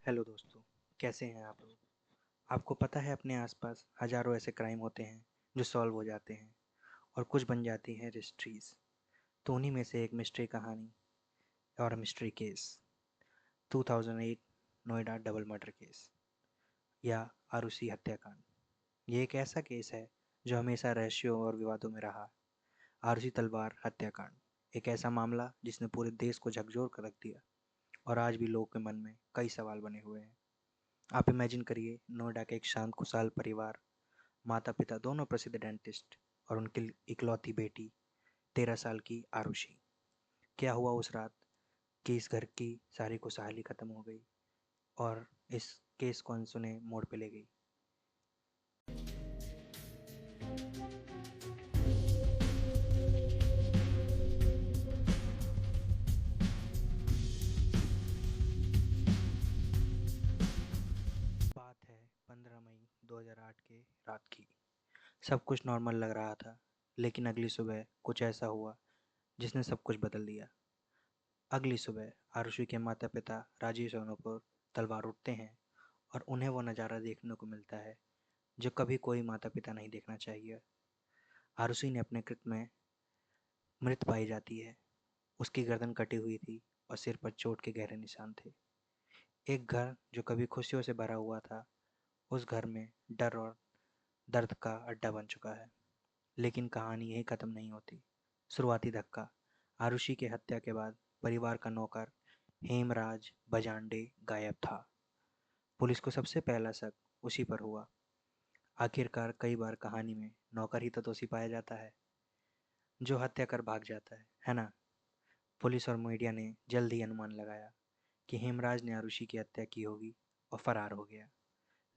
Hello दोस्तों, कैसे हैं आप लोग? आपको पता है अपने आसपास हज़ारों ऐसे क्राइम होते हैं जो सॉल्व हो जाते हैं और कुछ बन जाती हैं मिस्ट्रीज़। तो उन्हीं में से एक मिस्ट्री कहानी और mystery case 2008 Noida double murder case या आरुषि हत्याकांड। ये एक ऐसा केस है जो हमेशा रहस्यों और विवादों में रहा। आरुषि तलवार हत्याकांड एक ऐसा मामला जिसने पूरे देश को झकझोर कर रख दिया और आज भी लोगों के मन में कई सवाल बने हुए हैं। आप इमेजिन करिए, नोएडा के एक शांत खुशहाल परिवार, माता पिता दोनों प्रसिद्ध डेंटिस्ट और उनकी इकलौती बेटी 13 साल की आरुषि। क्या हुआ उस रात कि इस घर की सारी खुशहाली खत्म हो गई और इस केस को अनसुने मोड़ पे ले गई। बात है 15 मई 2008 के रात की। सब कुछ नॉर्मल लग रहा था, लेकिन अगली सुबह कुछ ऐसा हुआ जिसने सब कुछ बदल दिया। अगली सुबह आरुषि के माता पिता राजेश और नुपुर तलवार उठते हैं और उन्हें वो नज़ारा देखने को मिलता है जो कभी कोई माता पिता नहीं देखना चाहिए। आरुषि ने अपने कृत्य में मृत पाई जाती है। उसकी गर्दन कटी हुई थी और सिर पर चोट के गहरे निशान थे। एक घर जो कभी खुशियों से भरा हुआ था, उस घर में डर और दर्द का अड्डा बन चुका है। लेकिन कहानी यहीं खत्म नहीं होती। शुरुआती धक्का। आरुषि की हत्या के बाद परिवार का नौकर हेमराज बजांडे गायब था। पुलिस को सबसे पहला शक उसी पर हुआ। आखिरकार कई बार कहानी में नौकर ही तो दोषी पाया जाता है जो हत्या कर भाग जाता है ना? पुलिस और मीडिया ने जल्द ही अनुमान लगाया कि हेमराज ने आरुषि की हत्या की होगी और फरार हो गया।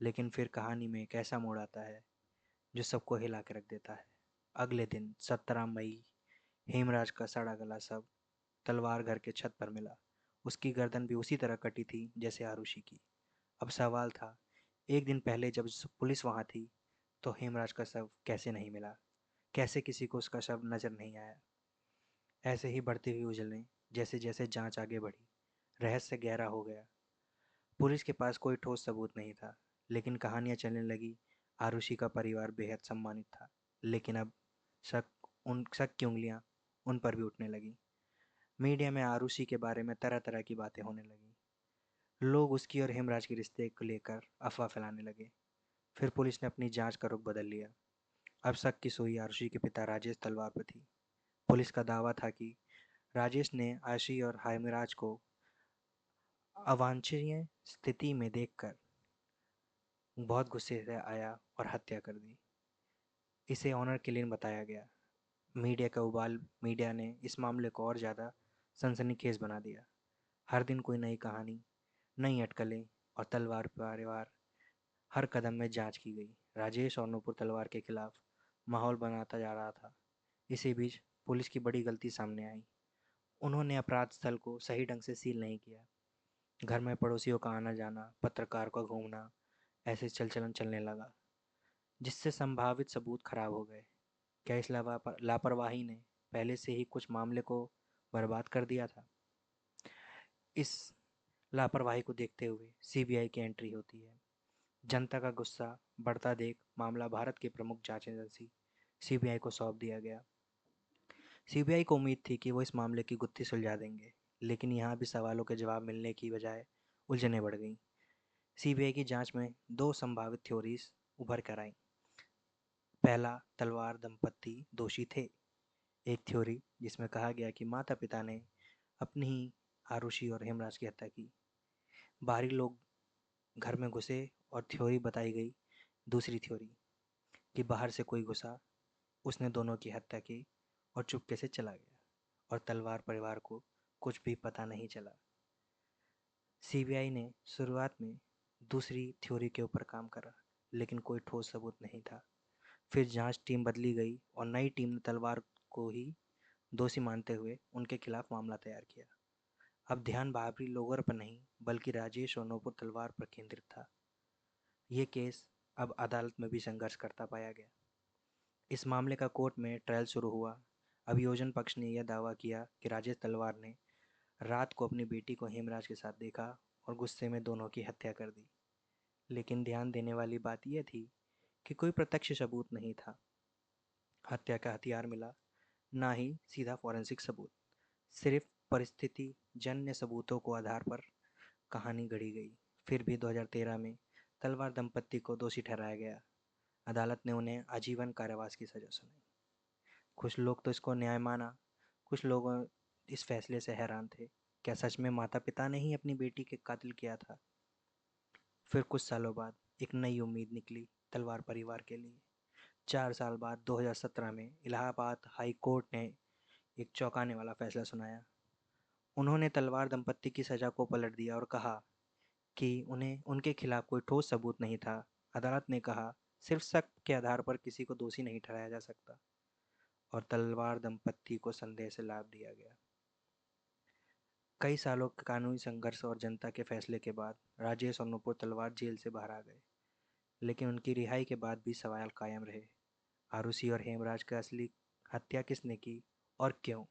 लेकिन फिर कहानी में एक ऐसा मोड़ आता है जो सबको हिला के रख देता है। अगले दिन 17 मई, हेमराज का सड़ा गला शव तलवार घर के छत पर मिला। उसकी गर्दन भी उसी तरह कटी थी जैसे आरुषि की। अब सवाल था, एक दिन पहले जब पुलिस वहां थी तो हेमराज का शव कैसे नहीं मिला? कैसे किसी को उसका शव नजर नहीं आया? ऐसे ही बढ़ती हुई उलझनें, जैसे जैसे जांच आगे बढ़ी, रहस्य गहरा हो गया। पुलिस के पास कोई ठोस सबूत नहीं था, लेकिन कहानियां चलने लगी। आरुषि का परिवार बेहद सम्मानित था, लेकिन अब शक की उंगलियां उन पर भी उठने लगी। मीडिया में आरुषि के बारे में तरह तरह की बातें होने लगी। लोग उसकी और हेमराज के रिश्ते को लेकर अफवाह फैलाने लगे। फिर पुलिस ने अपनी जांच का रुख बदल लिया। अब शक की सुई आरुषि के पिता राजेश तलवार पर थी। पुलिस का दावा था कि राजेश ने आशी और हेमराज को अवांछनीय स्थिति में देखकर बहुत गुस्से से आया और हत्या कर दी। इसे ऑनर किलिंग बताया गया। मीडिया ने इस मामले को और ज़्यादा सनसनीखेज बना दिया। हर दिन कोई नई कहानी, नई अटकलें और तलवार परिवार। हर कदम में जांच की गई। राजेश और नूपुर तलवार के खिलाफ माहौल बनाता जा रहा था। इसी बीच पुलिस की बड़ी गलती सामने आई। उन्होंने अपराध स्थल को सही ढंग से सील नहीं किया। घर में पड़ोसियों का आना जाना, पत्रकार का घूमना, ऐसे चलचलन चलने लगा, जिससे संभावित सबूत खराब हो गए। क्या इस लापरवाही ने पहले से ही कुछ मामले को बर्बाद कर दिया था? इस लापरवाही को देखते हुए सीबीआई की एंट्री होती है। जनता का गुस्सा बढ़ता देख मामला भारत की प्रमुख जांच एजेंसी सीबीआई को सौंप दिया गया। सीबीआई को उम्मीद थी कि वो इस मामले की गुत्थी सुलझा देंगे, लेकिन यहाँ भी सवालों के जवाब मिलने की बजाय उलझनें बढ़ गईं। सीबीआई की जांच में दो संभावित थ्योरीज उभर कर आईं। पहला, तलवार दंपति दोषी थे। एक थ्योरी जिसमें कहा गया कि माता पिता ने अपनी ही आरुषि और हेमराज की हत्या की। बाहरी लोग घर में घुसे और थ्योरी बताई गई। दूसरी थ्योरी कि बाहर से कोई घुसा, उसने दोनों की हत्या की और चुपके से चला गया और तलवार परिवार को कुछ भी पता नहीं चला। सीबीआई ने शुरुआत में दूसरी थ्योरी के ऊपर काम करा, लेकिन कोई ठोस सबूत नहीं था। फिर जांच टीम बदली गई और नई टीम ने तलवार को ही दोषी मानते हुए उनके खिलाफ मामला तैयार किया। अब ध्यान बाहरी लोगों पर नहीं, बल्कि राजेश और नूपुर तलवार पर केंद्रित था। ये केस अब अदालत में भी संघर्ष करता पाया गया। इस मामले का कोर्ट में ट्रायल शुरू हुआ। अभियोजन पक्ष ने यह दावा किया कि राजेश तलवार ने रात को अपनी बेटी को हेमराज के साथ देखा और गुस्से में दोनों की हत्या कर दी। लेकिन ध्यान देने वाली बात यह थी कि कोई प्रत्यक्ष सबूत नहीं था। हत्या का हथियार मिला, ना ही सीधा फॉरेंसिक सबूत। सिर्फ परिस्थिति जन्य सबूतों को आधार पर कहानी गढ़ी गई। फिर भी 2013 में तलवार दंपत्ति को दोषी ठहराया गया। अदालत ने उन्हें आजीवन कारावास की सजा सुनाई। कुछ लोग तो इसको न्याय माना, कुछ लोग इस फैसले से हैरान थे। क्या सच में माता पिता ने ही अपनी बेटी के कातिल किया था? फिर कुछ सालों बाद एक नई उम्मीद निकली तलवार परिवार के लिए। 4 साल बाद 2017 में इलाहाबाद हाई कोर्ट ने एक चौंकाने वाला फैसला सुनाया। उन्होंने तलवार दंपत्ति की सजा को पलट दिया और कहा कि उन्हें उनके खिलाफ कोई ठोस सबूत नहीं था। अदालत ने कहा, सिर्फ शक के आधार पर किसी को दोषी नहीं ठहराया जा सकता, और तलवार दंपत्ति को संदेह से लाभ दिया गया। कई सालों के कानूनी संघर्ष और जनता के फैसले के बाद राजेश और नुपुर तलवार जेल से बाहर आ गए। लेकिन उनकी रिहाई के बाद भी सवाल कायम रहे। आरुषि और हेमराज की असली हत्या किसने की और क्यों?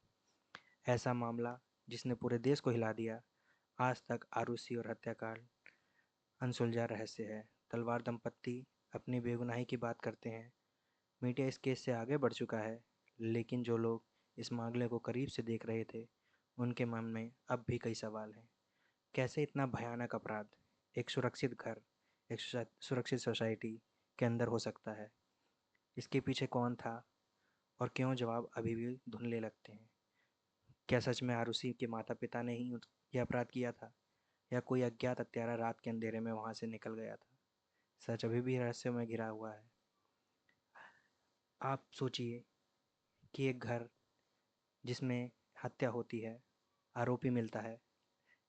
ऐसा मामला जिसने पूरे देश को हिला दिया। आज तक आरुषि और हत्याकांड अनसुलझा रहस्य है। तलवार दंपत्ति अपनी बेगुनाही की बात करते हैं। मीडिया इस केस से आगे बढ़ चुका है, लेकिन जो लोग इस मामले को करीब से देख रहे थे, उनके मन में अब भी कई सवाल हैं। कैसे इतना भयानक अपराध एक सुरक्षित घर, एक सुरक्षित सोसाइटी के अंदर हो सकता है? इसके पीछे कौन था और क्यों? जवाब अभी भी धुंधले लगते हैं। क्या सच में आरुषि के माता पिता ने ही यह अपराध किया था, या कोई अज्ञात हत्यारा रात के अंधेरे में वहां से निकल गया था? सच अभी भी रहस्य में घिरा हुआ है। आप सोचिए कि एक घर जिसमें हत्या होती है, आरोपी मिलता है,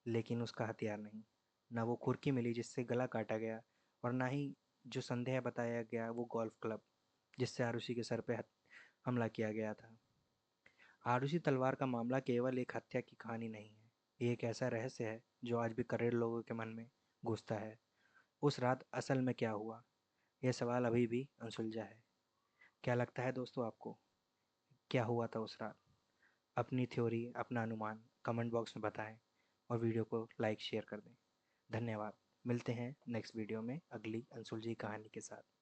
लेकिन उसका हथियार नहीं। ना वो कुर्की मिली जिससे गला काटा गया, और ना ही जो संदेह बताया गया वो गोल्फ क्लब जिससे आरुषि के सर पे हमला किया गया था। आरुषि तलवार का मामला केवल एक हत्या की कहानी नहीं है, ये एक ऐसा रहस्य है जो आज भी करोड़ों लोगों के मन में घुसता है। उस रात असल में क्या हुआ, यह सवाल अभी भी अनसुलझा है। क्या लगता है दोस्तों आपको, क्या हुआ था उस रात? अपनी थ्योरी, अपना अनुमान कमेंट बॉक्स में बताएं और वीडियो को लाइक शेयर कर दें। धन्यवाद। मिलते हैं नेक्स्ट वीडियो में अगली अनसुलझी कहानी के साथ।